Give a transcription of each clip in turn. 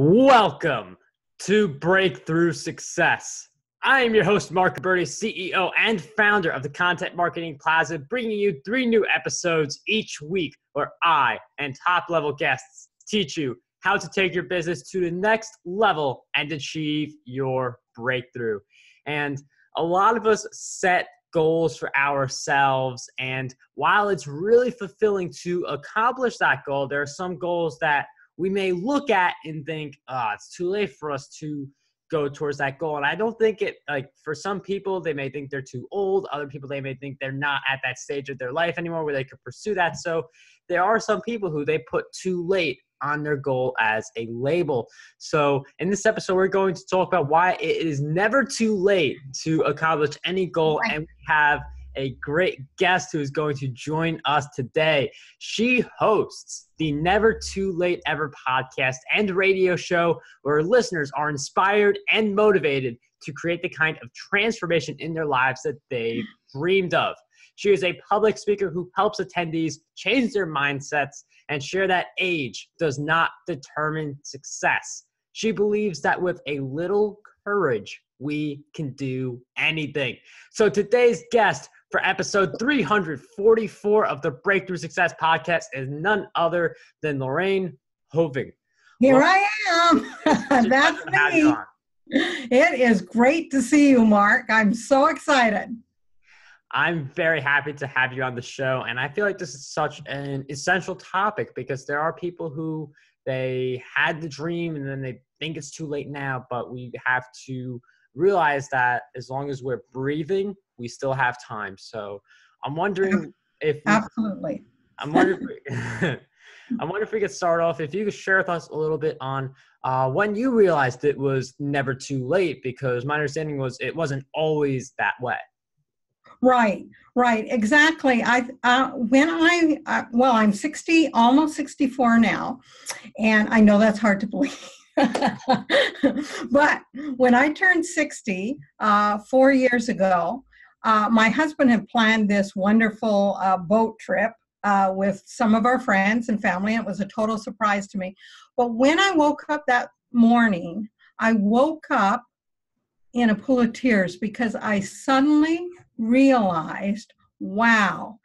Welcome to Breakthrough Success. I am your host, Marc, Guberti, CEO and founder of the Content Marketing Plaza, bringing you 3 new episodes each week where I and top-level guests teach you how to take your business to the next level and achieve your breakthrough. And a lot of us set goals for ourselves, and while it's really fulfilling to accomplish that goal, there are some goals that we may look at and think, it's too late for us to go towards that goal. And I don't think it, for some people, they may think they're too old. Other people, they may think they're not at that stage of their life anymore where they could pursue that. So there are some people who they put too late on their goal as a label. So in this episode, we're going to talk about why it is never too late to accomplish any goal. And we have a great guest who is going to join us today. She hosts the Never Too Late Ever podcast and radio show where listeners are inspired and motivated to create the kind of transformation in their lives that they dreamed of. She is a public speaker who helps attendees change their mindsets and share that age does not determine success. She believes that with a little courage, we can do anything. So today's guest for episode 344 of the Breakthrough Success podcast is none other than Lorraine Hoving. Here I am. That's me. It is great to see you, Marc. I'm so excited. I'm very happy to have you on the show. And I feel like this is such an essential topic because there are people who they had the dream and then they think it's too late now, but we have to realize that as long as we're breathing, we still have time. So I'm wondering if absolutely. I'm wondering if we could start off, if you could share with us a little bit on when you realized it was never too late, because my understanding was it wasn't always that way. Right, exactly. I'm 60, almost 64 now, and I know that's hard to believe. But when I turned 60 4 years ago, my husband had planned this wonderful boat trip with some of our friends and family. It was a total surprise to me. But when I woke up that morning, I woke up in a pool of tears because I suddenly realized, wow,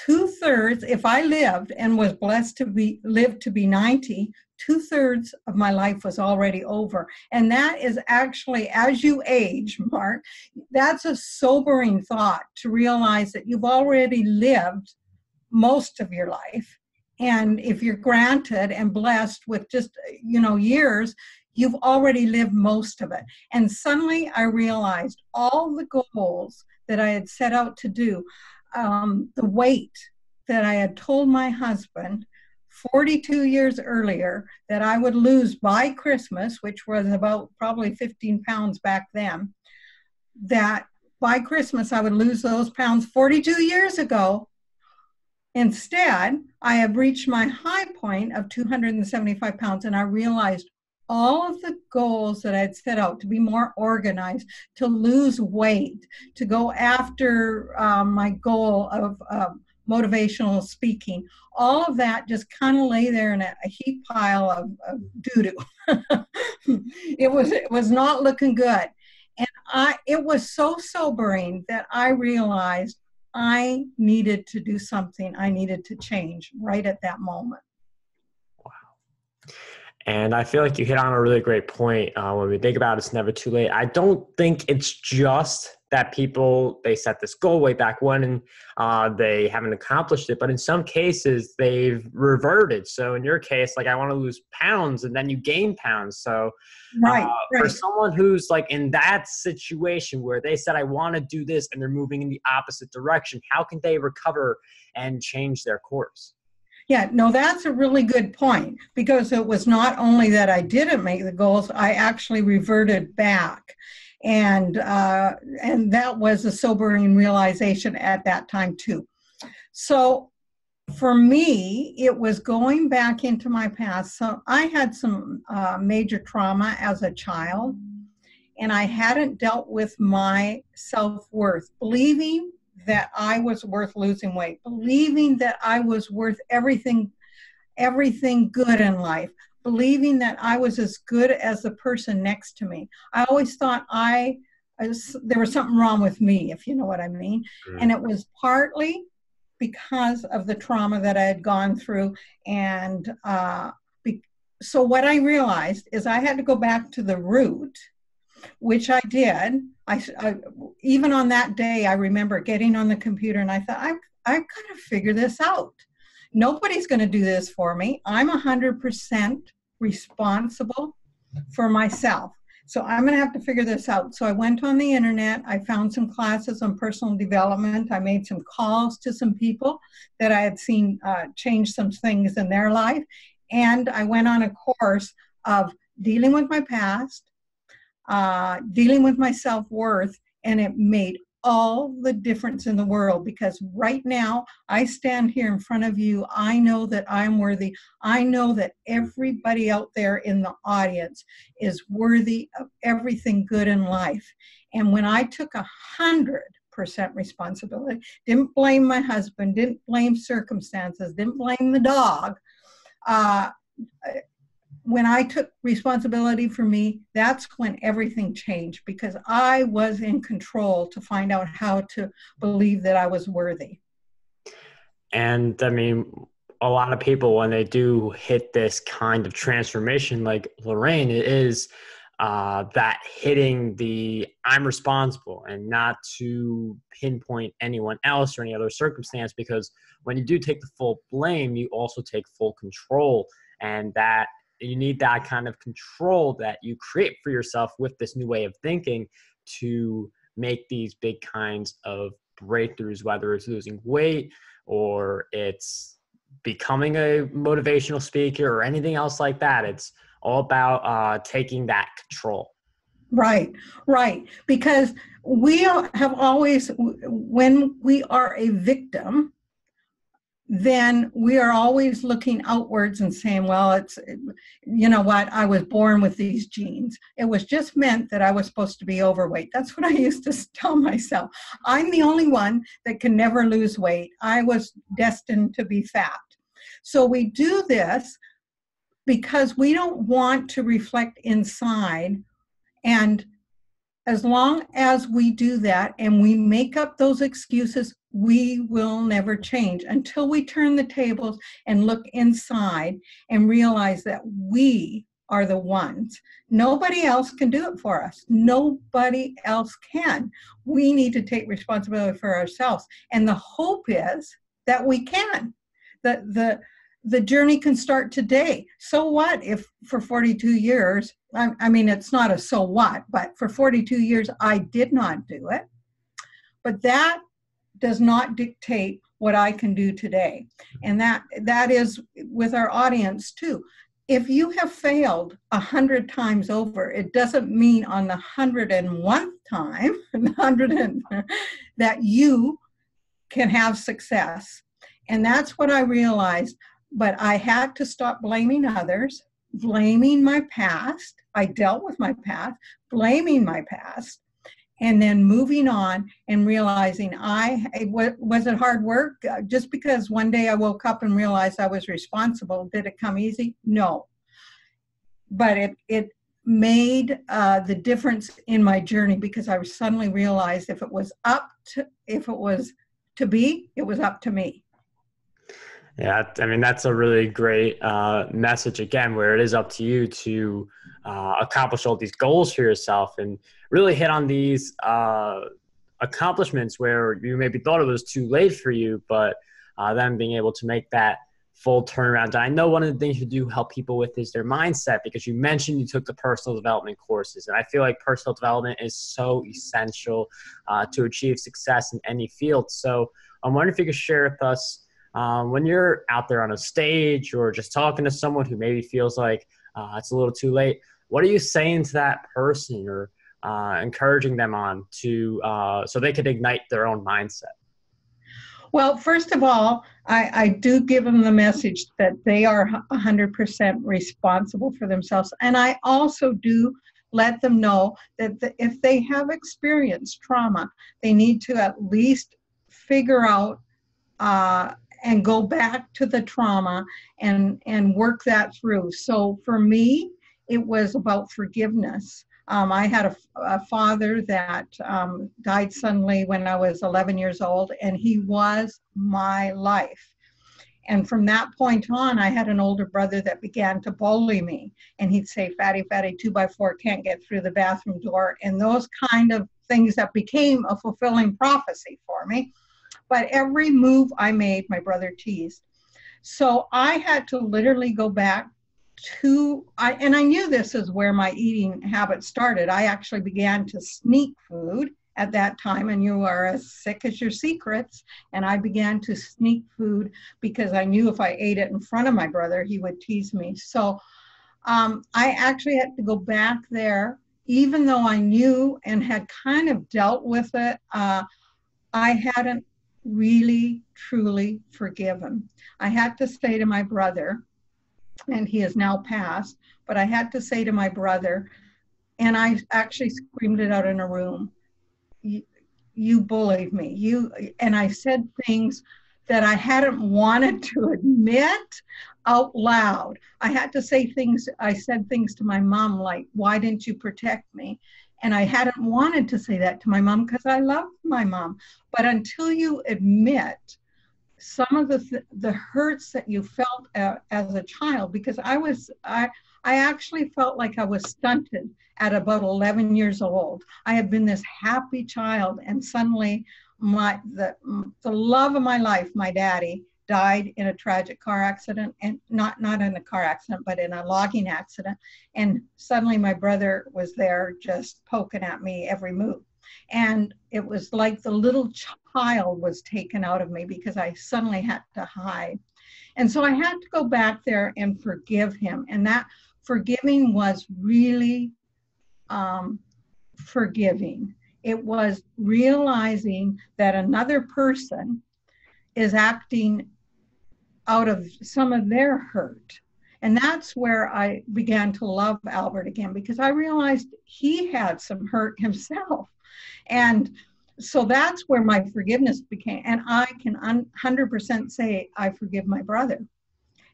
2/3, if I lived and was blessed to live to be 90, 2/3 of my life was already over. And that is actually, as you age, Marc, that's a sobering thought to realize that you've already lived most of your life. And if you're granted and blessed with just, years, you've already lived most of it. And suddenly I realized all the goals that I had set out to do, the weight that I had told my husband 42 years earlier that I would lose by Christmas, which was about probably 15 pounds back then, that by Christmas I would lose those pounds 42 years ago. Instead, I have reached my high point of 275 pounds, and I realized all of the goals that I'd set out to be more organized, to lose weight, to go after my goal of motivational speaking, all of that just kind of lay there in a heap pile of doo-doo. It was not looking good. And it was so sobering that I realized I needed to do something. I needed to change right at that moment. And I feel like you hit on a really great point when we think about it's never too late. I don't think it's just that people, they set this goal way back when and they haven't accomplished it. But in some cases, they've reverted. So in your case, I want to lose pounds and then you gain pounds. So for someone who's in that situation where they said, I want to do this and they're moving in the opposite direction, how can they recover and change their course? Yeah, no, that's a really good point, because it was not only that I didn't make the goals, I actually reverted back. And that was a sobering realization at that time too. So for me, it was going back into my past. So I had some major trauma as a child, and I hadn't dealt with my self-worth, believing that I was worth losing weight, believing that I was worth everything good in life, believing that I was as good as the person next to me. I always thought there was something wrong with me, if you know what I mean. And it was partly because of the trauma that I had gone through. And so what I realized is I had to go back to the root, which I did. I even on that day, I remember getting on the computer and I thought, I've got to figure this out. Nobody's going to do this for me. I'm 100% responsible for myself. So I'm going to have to figure this out. So I went on the internet. I found some classes on personal development. I made some calls to some people that I had seen change some things in their life. And I went on a course of dealing with my past, dealing with my self-worth, and it made all the difference in the world, because right now I stand here in front of you. I know that I'm worthy. I know that everybody out there in the audience is worthy of everything good in life. And when I took 100% responsibility, didn't blame my husband, didn't blame circumstances, didn't blame the dog, when I took responsibility for me, that's when everything changed, because I was in control to find out how to believe that I was worthy. And I mean, a lot of people, when they do hit this kind of transformation, like Lorraine, it is that hitting the I'm responsible, and not to pinpoint anyone else or any other circumstance, because when you do take the full blame, you also take full control, and that you need that kind of control that you create for yourself with this new way of thinking to make these big kinds of breakthroughs, whether it's losing weight or it's becoming a motivational speaker or anything else like that. It's all about taking that control. Right, right. Because we have always, when we are a victim, then we are always looking outwards and saying, well, it's, you know what, I was born with these genes. It was just meant that I was supposed to be overweight. That's what I used to tell myself. I'm the only one that can never lose weight. I was destined to be fat. So we do this because we don't want to reflect inside. And as long as we do that and we make up those excuses, we will never change until we turn the tables and look inside and realize that we are the ones. Nobody else can do it for us. Nobody else can. We need to take responsibility for ourselves. And the hope is that we can. The journey can start today. So what if for 42 years, I mean, it's not a so what, but for 42 years, I did not do it. But that does not dictate what I can do today. And that is with our audience too. If you have failed 100 times over, it doesn't mean on the 101st time that you can have success. And that's what I realized. But I had to stop blaming others, blaming my past. I dealt with my past, blaming my past, and then moving on and realizing was it hard work? Just because one day I woke up and realized I was responsible, did it come easy? No. But it made the difference in my journey, because I suddenly realized if it was to be, it was up to me. Yeah, I mean, that's a really great message, again, where it is up to you to accomplish all these goals for yourself and really hit on these accomplishments where you maybe thought it was too late for you, but then being able to make that full turnaround. And I know one of the things you do help people with is their mindset, because you mentioned you took the personal development courses. And I feel like personal development is so essential to achieve success in any field. So I'm wondering if you could share with us, when you're out there on a stage or just talking to someone who maybe feels like it's a little too late, what are you saying to that person or encouraging them on to so they could ignite their own mindset? Well, first of all, I do give them the message that they are 100% responsible for themselves. And I also do let them know that if they have experienced trauma, they need to at least figure out and go back to the trauma and work that through. So for me, it was about forgiveness. I had a father that died suddenly when I was 11 years old, and he was my life. And from that point on, I had an older brother that began to bully me. And he'd say, fatty, fatty, 2x4 can't get through the bathroom door. And those kind of things that became a fulfilling prophecy for me. But every move I made, my brother teased. So I had to literally go back and I knew this is where my eating habit started. I actually began to sneak food at that time, and you are as sick as your secrets. And I began to sneak food because I knew if I ate it in front of my brother, he would tease me. So I actually had to go back there, even though I knew and had kind of dealt with it. I hadn't really, truly forgiven. I had to say to my brother, and he has now passed, but I had to say to my brother, and I actually screamed it out in a room, you bullied me. And I said things that I hadn't wanted to admit out loud. I had to say things, I said things to my mom like, why didn't you protect me? And I hadn't wanted to say that to my mom because I loved my mom. But until you admit some of the hurts that you felt as a child, because I actually felt like I was stunted at about 11 years old. I had been this happy child, and suddenly the love of my life, my daddy, died in a tragic car accident, and not in a car accident, but in a logging accident. And suddenly my brother was there just poking at me every move. And it was like the little child was taken out of me because I suddenly had to hide. And so I had to go back there and forgive him. And that forgiving was really forgiving. It was realizing that another person is acting out of some of their hurt. And that's where I began to love Albert again, because I realized he had some hurt himself. And so that's where my forgiveness became, and I can 100% say I forgive my brother.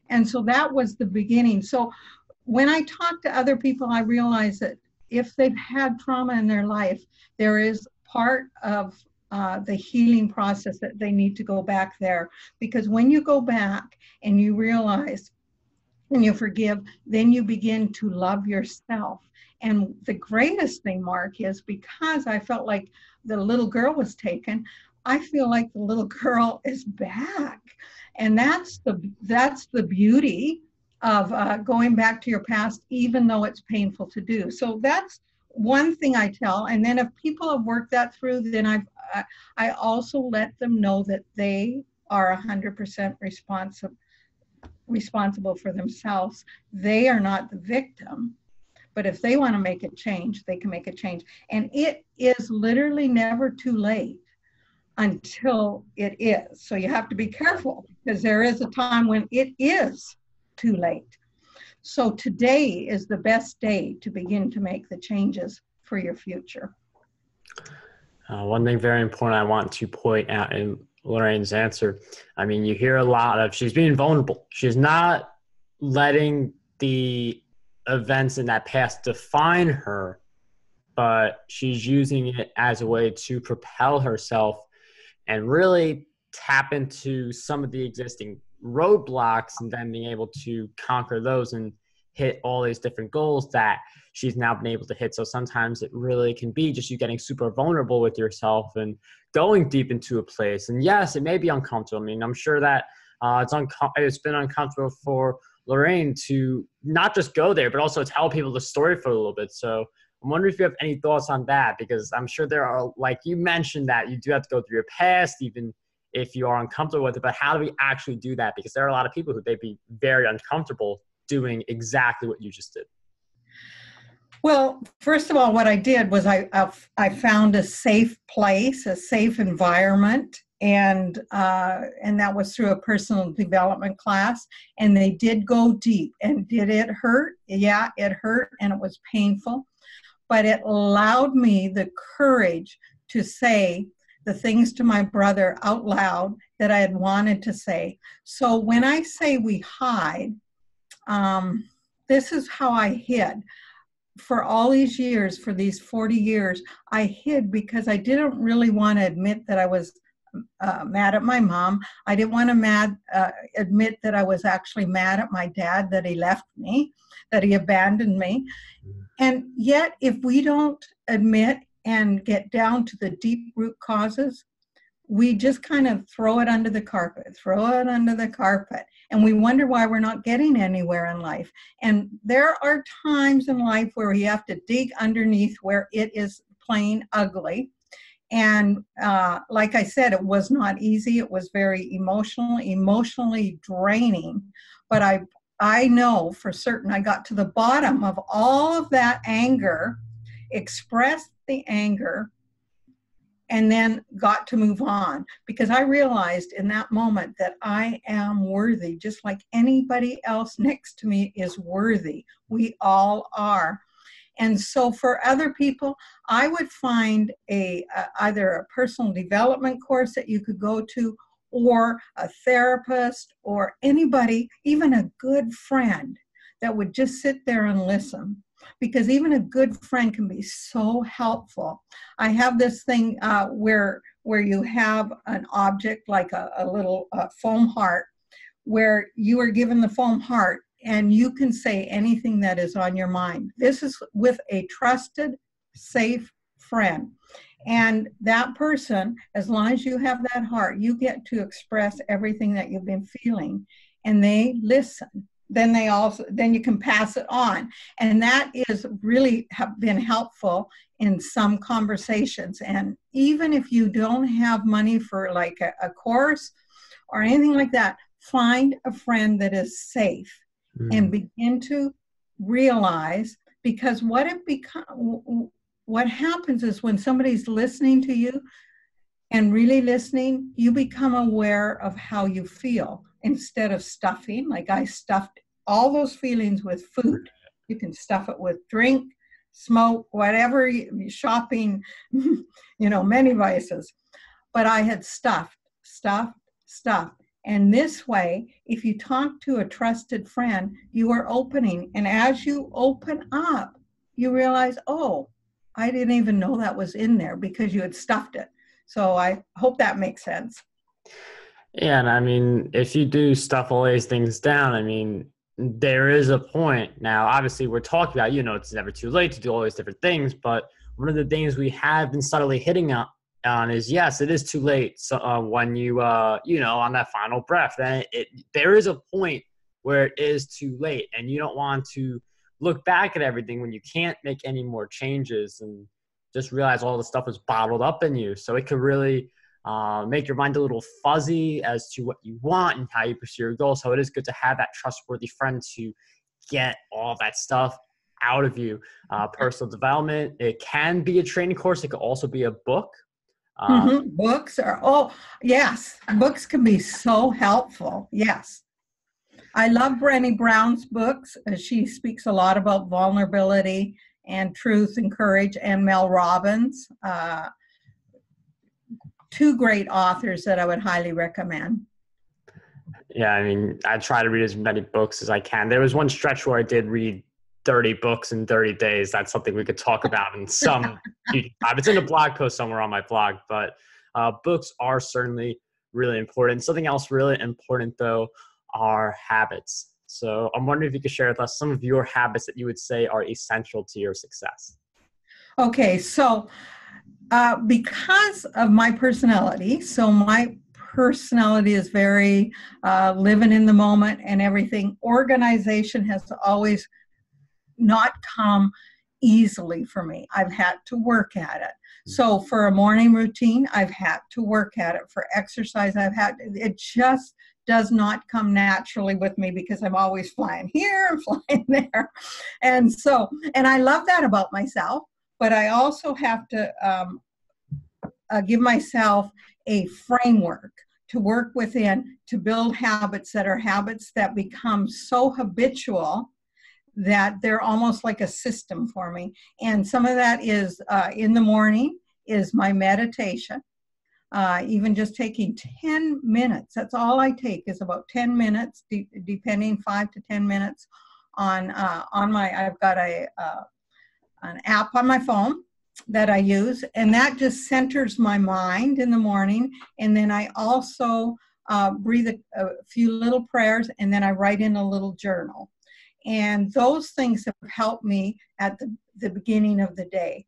And so that was the beginning. So when I talk to other people, I realize that if they've had trauma in their life, there is part of the healing process that they need to go back there. Because when you go back and you realize and you forgive, then you begin to love yourself. And the greatest thing, Marc, is because I felt like the little girl was taken, I feel like the little girl is back. And that's the beauty of going back to your past, even though it's painful to do. So that's one thing I tell. And then if people have worked that through, then I also let them know that they are 100% responsible for themselves. They are not the victim. But if they want to make a change, they can make a change. And it is literally never too late until it is. So you have to be careful, because there is a time when it is too late. So today is the best day to begin to make the changes for your future. One thing very important I want to point out in Lorraine's answer, I mean, you hear a lot of she's being vulnerable. She's not letting the events in that past define her, but she's using it as a way to propel herself and really tap into some of the existing roadblocks, and then being able to conquer those and hit all these different goals that she's now been able to hit. So sometimes it really can be just you getting super vulnerable with yourself and going deep into a place. And yes, it may be uncomfortable. I mean, I'm sure that it's been uncomfortable for Lorraine to not just go there, but also tell people the story for a little bit. So I'm wondering if you have any thoughts on that, because I'm sure there are, like you mentioned, that you do have to go through your past, even if you are uncomfortable with it. But how do we actually do that? Because there are a lot of people who they'd be very uncomfortable doing exactly what you just did. Well, first of all, what I did was I found a safe place, a safe environment, and that was through a personal development class. And they did go deep. And did it hurt? Yeah, it hurt, and it was painful. But it allowed me the courage to say the things to my brother out loud that I had wanted to say. So when I say we hide, this is how I hid. For all these years, for these 40 years, I hid because I didn't really want to admit that I was mad at my mom. I didn't want to admit that I was actually mad at my dad, that he left me, that he abandoned me. And yet, if we don't admit and get down to the deep root causes, we just kind of throw it under the carpet, and we wonder why we're not getting anywhere in life. And there are times in life where we have to dig underneath where it is plain ugly. And like I said, it was not easy. It was very emotionally draining. But I know for certain I got to the bottom of all of that anger, expressed the anger, and then got to move on, because I realized in that moment that I am worthy, just like anybody else next to me is worthy. We all are. And so for other people, I would find either a personal development course that you could go to, or a therapist, or anybody, even a good friend that would just sit there and listen. Because even a good friend can be so helpful. I have this thing where you have an object like a little foam heart, where you are given the foam heart and you can say anything that is on your mind. This is with a trusted, safe friend. And that person, as long as you have that heart, you get to express everything that you've been feeling, and they listen. Then you can pass it on. And that is really have been helpful in some conversations. And even if you don't have money for like a course or anything like that, find a friend that is safe and begin to realize, because what happens is when somebody's listening to you and really listening, you become aware of how you feel. Instead of stuffing, like I stuffed all those feelings with food. You can stuff it with drink, smoke, whatever, shopping, many vices. But I had stuffed. And this way, if you talk to a trusted friend, you are opening. And as you open up, you realize, oh, I didn't even know that was in there because you had stuffed it. So I hope that makes sense. Yeah, and I mean, if you do stuff all these things down, I mean, there is a point. Now, obviously, we're talking about, it's never too late to do all these different things, but one of the things we have been subtly hitting on is, yes, it is too late. So when you, on that final breath, then there is a point where it is too late, and you don't want to look back at everything when you can't make any more changes and just realize all the stuff is bottled up in you. So it could really make your mind a little fuzzy as to what you want and how you pursue your goals. So it is good to have that trustworthy friend to get all that stuff out of you. Personal development, it can be a training course. It could also be a book. Books yes, books can be so helpful. Yes. I love Brené Brown's books. She speaks a lot about vulnerability and truth and courage, and Mel Robbins. Two great authors that I would highly recommend. Yeah, I mean, I try to read as many books as I can. There was one stretch where I did read 30 books in 30 days. That's something we could talk about in some it's in a blog post somewhere on my blog, but books are certainly really important. Something else really important, though, are habits. So I'm wondering if you could share with us some of your habits that you would say are essential to your success. Okay, so because of my personality, my personality is very living in the moment and everything. Organization has always not come easily for me. I've had to work at it. So for a morning routine, I've had to work at it. For exercise, it just does not come naturally with me because I'm always flying here and flying there. And I love that about myself, but I also have to give myself a framework to work within, to build habits that become so habitual that they're almost like a system for me. And some of that is in the morning is my meditation. even just taking 10 minutes. That's all I take is about 10 minutes, depending 5 to 10 minutes on I've got an app on my phone that I use, and that just centers my mind in the morning. And then I also breathe a few little prayers, and then I write in a little journal. And those things have helped me at the beginning of the day.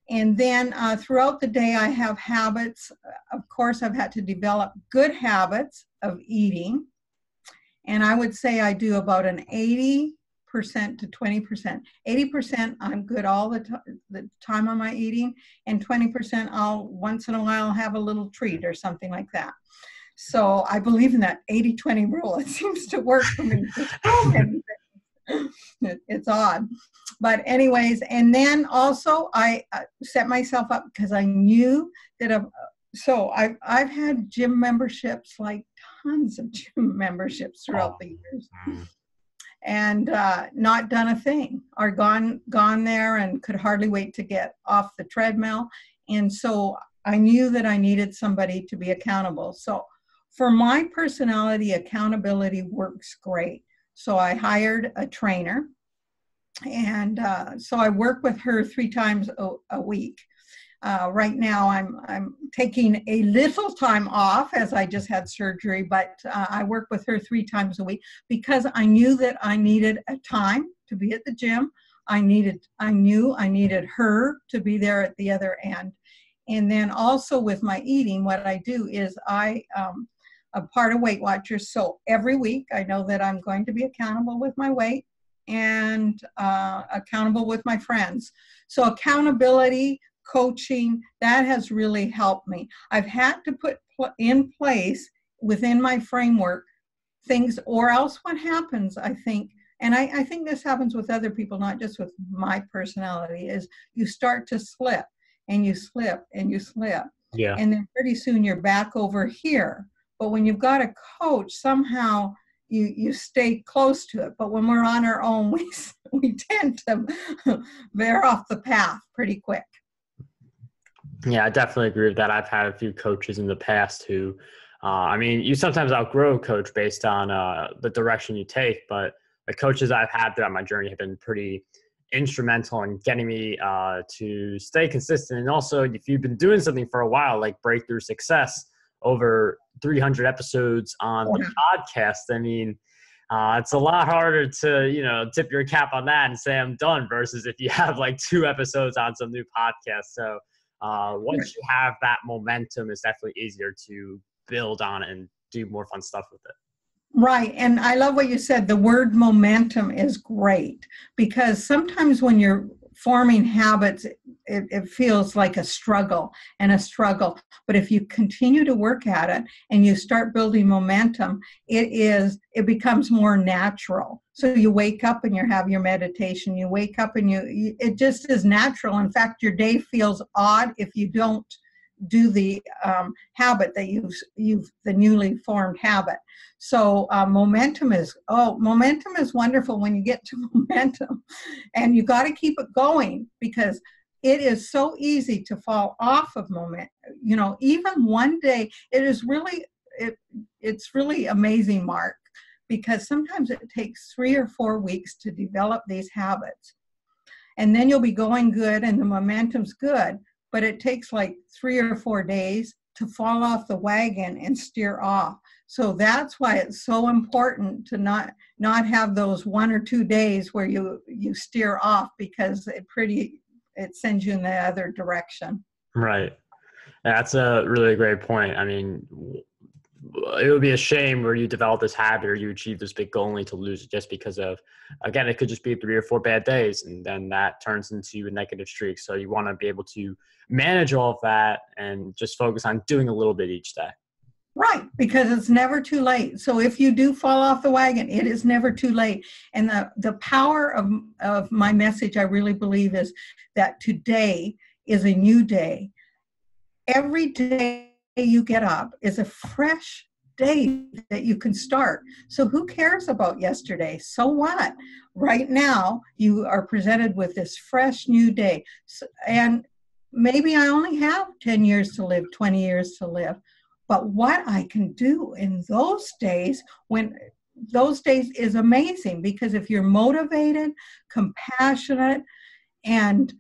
And then throughout the day, I have habits. Of course, I've had to develop good habits of eating. And I would say I do about an 80% to 20%. 80%, I'm good all the time on my eating, and 20% I'll once in a while have a little treat or something like that. So I believe in that 80-20 rule. It seems to work for me. It's odd. But anyways, and then also I set myself up because I knew that I've had gym memberships, like tons of gym memberships throughout the years, and not done a thing, or gone there and could hardly wait to get off the treadmill. And so I knew that I needed somebody to be accountable. So for my personality, accountability works great. So I hired a trainer, and so I work with her 3 times a week. Right now I'm taking a little time off as I just had surgery, but I work with her 3 times a week because I knew that I needed a time to be at the gym. I knew I needed her to be there at the other end. And then also with my eating, what I do is I'm part of Weight Watchers. So every week I know that I'm going to be accountable with my weight and accountable with my friends. So accountability, coaching, that has really helped me. I've had to put in place within my framework things, or else what happens, I think, and I think this happens with other people, not just with my personality, is you start to slip and you slip and you slip. Yeah. And then pretty soon you're back over here. But when you've got a coach, somehow you stay close to it. But when we're on our own, we tend to veer off the path pretty quick. Yeah, I definitely agree with that. I've had a few coaches in the past who, you sometimes outgrow a coach based on the direction you take, but the coaches I've had throughout my journey have been pretty instrumental in getting me to stay consistent. And also, if you've been doing something for a while, like Breakthrough Success, over 300 episodes on the podcast, it's a lot harder to, tip your cap on that and say I'm done versus if you have like 2 episodes on some new podcast. So once you have that momentum, it's definitely easier to build on it and do more fun stuff with it. Right. And I love what you said. The word momentum is great, because sometimes when you're forming habits, it feels like a struggle. But if you continue to work at it and you start building momentum, it becomes more natural. So you wake up and you have your meditation. You wake up and it just is natural. In fact, your day feels odd if you don't do the habit that the newly formed habit. So momentum is wonderful when you get to momentum, and you got to keep it going, because it is so easy to fall off of momentum. Even one day, it's really amazing, Marc, because sometimes it takes 3 or 4 weeks to develop these habits, and then you'll be going good and the momentum's good. But it takes like 3 or 4 days to fall off the wagon and steer off. So that's why it's so important to not have those 1 or 2 days where you steer off, because it sends you in the other direction. Right. That's a really great point. It would be a shame where you develop this habit or you achieve this big goal only to lose it just because of, again, it could just be 3 or 4 bad days, and then that turns into a negative streak. So you want to be able to manage all of that and just focus on doing a little bit each day. Right, because it's never too late. So if you do fall off the wagon, it is never too late. And the power of my message, I really believe, is that today is a new day. Every day you get up is a fresh day that you can start. So who cares about yesterday? So what? Right now, you are presented with this fresh new day. And maybe I only have 10 years to live, 20 years to live. But what I can do in those days, when those days is amazing, because if you're motivated, compassionate, and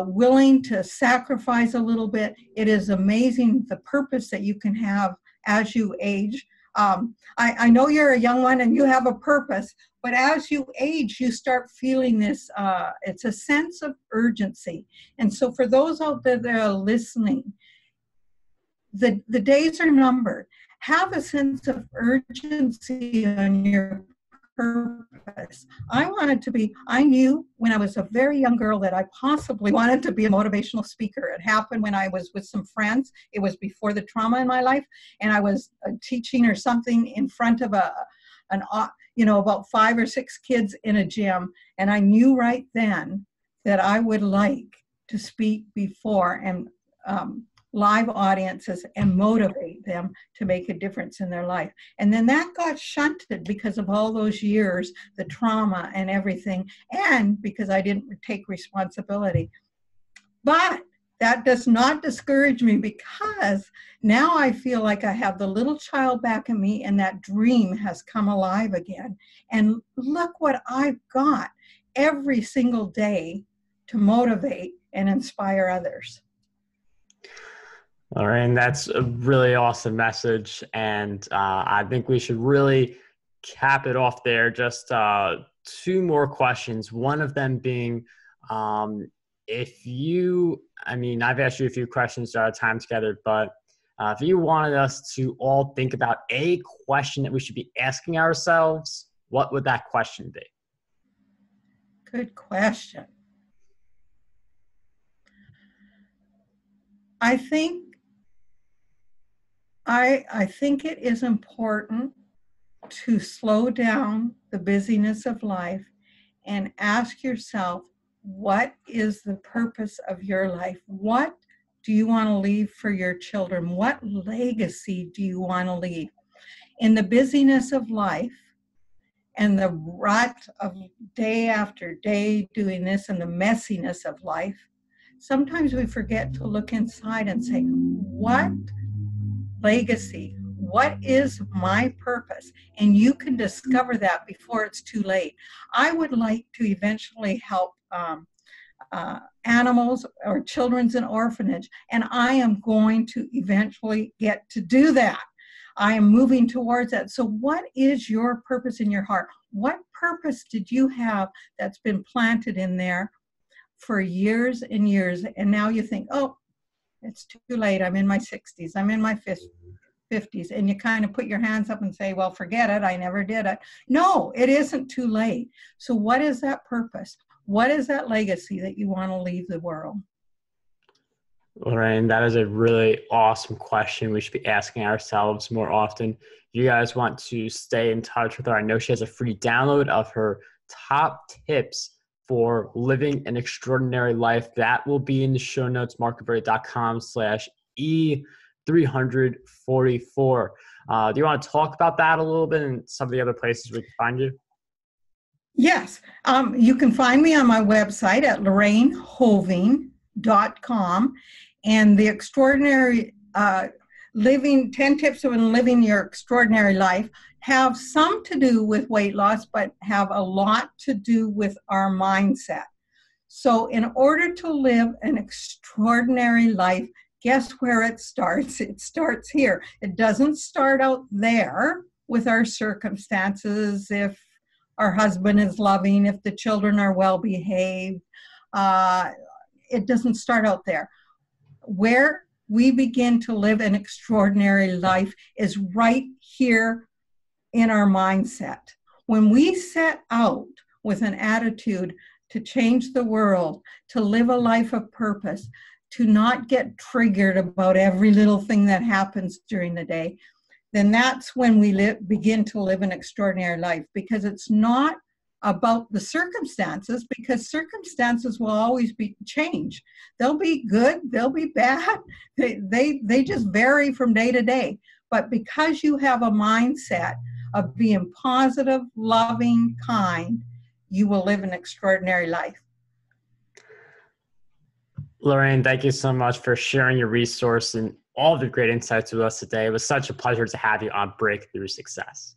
willing to sacrifice a little bit, it is amazing the purpose that you can have as you age. I know you're a young one and you have a purpose, but as you age, you start feeling this, it's a sense of urgency. And so for those out there that are listening, the days are numbered. Have a sense of urgency on your purpose. I knew when I was a very young girl that I possibly wanted to be a motivational speaker. It happened when I was with some friends. It was before the trauma in my life, and I was teaching or something in front of about 5 or 6 kids in a gym, and I knew right then that I would like to speak before and live audiences and motivate them to make a difference in their life. And then that got shunted because of all those years, the trauma and everything, and because I didn't take responsibility. But that does not discourage me, because now I feel like I have the little child back in me and that dream has come alive again. And look what I've got every single day to motivate and inspire others. All right, and that's a really awesome message, and I think we should really cap it off there. Just 2 more questions. One of them being, I've asked you a few questions to our time together, but if you wanted us to all think about a question that we should be asking ourselves, what would that question be? Good question. I think it is important to slow down the busyness of life and ask yourself, what is the purpose of your life? What do you want to leave for your children? What legacy do you want to leave? In the busyness of life and the rut of day after day doing this and the messiness of life, sometimes we forget to look inside and say, what legacy? What is my purpose? And you can discover that before it's too late. I would like to eventually help animals or children's in orphanage, and I am going to eventually get to do that. I am moving towards that. So what is your purpose in your heart? What purpose did you have that's been planted in there for years and years, and now you think, oh, it's too late. I'm in my 60s. I'm in my 50s. And you kind of put your hands up and say, well, forget it. I never did it. No, it isn't too late. So what is that purpose? What is that legacy that you want to leave the world? Lorraine, that is a really awesome question we should be asking ourselves more often. If you guys want to stay in touch with her, I know she has a free download of her top tips for living an extraordinary life. That will be in the show notes, marcguberti.com/E344. Do you want to talk about that a little bit and some of the other places we can find you? Yes. You can find me on my website at lorrainehoving.com, and the extraordinary 10 tips on living your extraordinary life have some to do with weight loss, but have a lot to do with our mindset. So in order to live an extraordinary life, guess where it starts? It starts here. It doesn't start out there with our circumstances, if our husband is loving, if the children are well behaved. It doesn't start out there. Where we begin to live an extraordinary life is right here in our mindset. When we set out with an attitude to change the world, to live a life of purpose, to not get triggered about every little thing that happens during the day, then that's when we begin to live an extraordinary life, because it's not about the circumstances, because circumstances will always change. They'll be good, they'll be bad. They just vary from day to day. But because you have a mindset of being positive, loving, kind, you will live an extraordinary life. Lorraine, thank you so much for sharing your resource and all the great insights with us today. It was such a pleasure to have you on Breakthrough Success.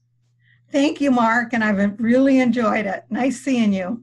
Thank you, Mark, and I've really enjoyed it. Nice seeing you.